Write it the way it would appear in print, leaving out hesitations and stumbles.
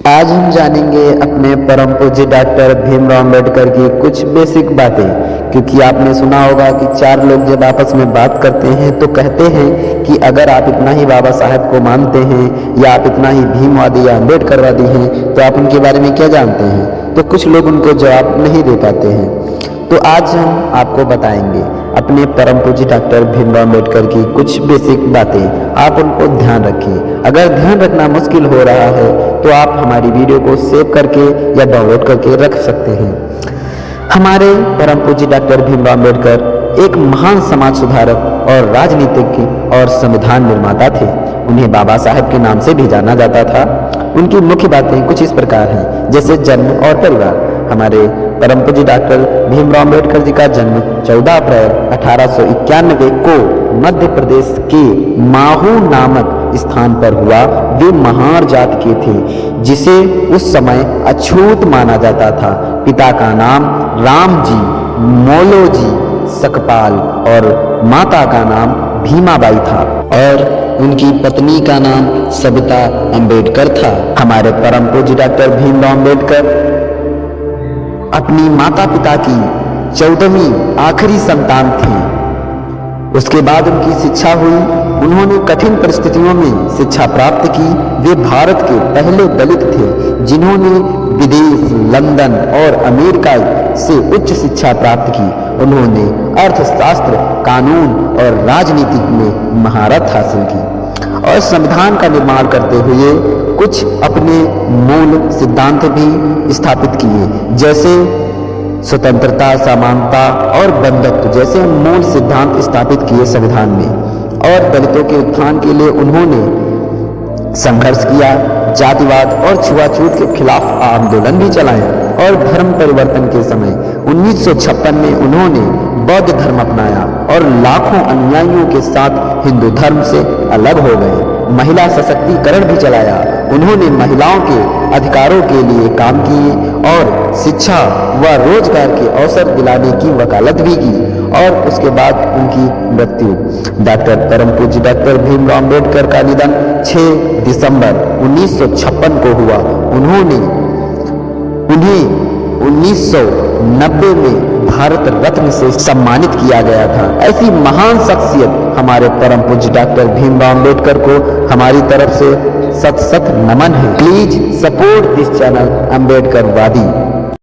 आज हम जानेंगे अपने परम पूज्य डॉक्टर भीमराव अंबेडकर की कुछ बेसिक बातें। क्योंकि आपने सुना होगा कि चार लोग जब आपस में बात करते हैं तो कहते हैं कि अगर आप इतना ही बाबा साहब को मानते हैं या आप इतना ही भीमवादी या अंबेडकरवादी हैं तो आप उनके बारे में क्या जानते हैं। तो कुछ लोग उनको जवाब नहीं दे पाते हैं। तो आज हम आपको बताएंगे अपने परम पूज्य डॉक्टर भीमराव अंबेडकर की कुछ बेसिक बातें। आप उनको ध्यान रखें। अगर ध्यान रखना मुश्किल हो रहा है तो आप हमारी वीडियो को सेव करके या डाउनलोड करके रख सकते हैं। हमारे परम पूज्य डॉक्टर भीमराव अंबेडकर एक महान समाज सुधारक और राजनीतिज्ञ और संविधान निर्माता थे। उन्हें बाबा साहब के नाम से भी जाना जाता था। उनकी मुख्य बातें कुछ इस प्रकार हैं, जैसे जन्म और परिवार। हमारे परम पूज्य डॉक्टर भीमराव अंबेडकर जी का जन्म 14 अप्रैल 1891 को मध्य प्रदेश के माहू नामक स्थान पर हुआ। वे महार जात के थे जिसे उस समय अछूत माना जाता था। पिता का नाम राम जी मोलोजी सकपाल और माता का नाम भीमाबाई था और उनकी पत्नी का नाम सविता अंबेडकर था। हमारे परम पूज्य डॉक्टर भीमराव अंबेडकर अपनी माता पिता की 14वीं आखिरी संतान थे। उसके बाद उनकी शिक्षा हुई। उन्होंने कठिन परिस्थितियों में शिक्षा प्राप्त की। वे भारत के पहले दलित थे जिन्होंने विदेश, लंदन और अमेरिका से उच्च शिक्षा प्राप्त की। उन्होंने अर्थशास्त्र, कानून और राजनीति में महारत हासिल की और संविधान का निर्माण करते हुए कुछ अपने मूल सिद्धांत भी स्थापित किए, जैसे स्वतंत्रता, समानता और बंधुत्व जैसे मूल सिद्धांत स्थापित किए संविधान में। और दलितों के उत्थान के लिए उन्होंने संघर्ष किया। जातिवाद और छुआछूत के खिलाफ आंदोलन भी चलाया और धर्म परिवर्तन के समय 1956 में उन्होंने बौद्ध धर्म अपनाया और लाखों अनुयायियों के साथ हिंदू धर्म से अलग हो गए। महिला सशक्तिकरण भी चलाया। उन्होंने महिलाओं के अधिकारों के लिए काम किए और शिक्षा व रोजगार के अवसर दिलाने की वकालत भी की। और उसके बाद उनकी मृत्यु। डॉक्टर परम पूज्य डॉक्टर भीमराव अंबेडकर का निधन 6 दिसंबर 1956 को हुआ। उन्हें 1990 में भारत रत्न से सम्मानित किया गया था। ऐसी महान शख्सियत हमारे परम पूज्य डॉक्टर भीमराव अंबेडकर को हमारी तरफ से सत सत नमन है। Please support this channel Ambedkar वादी।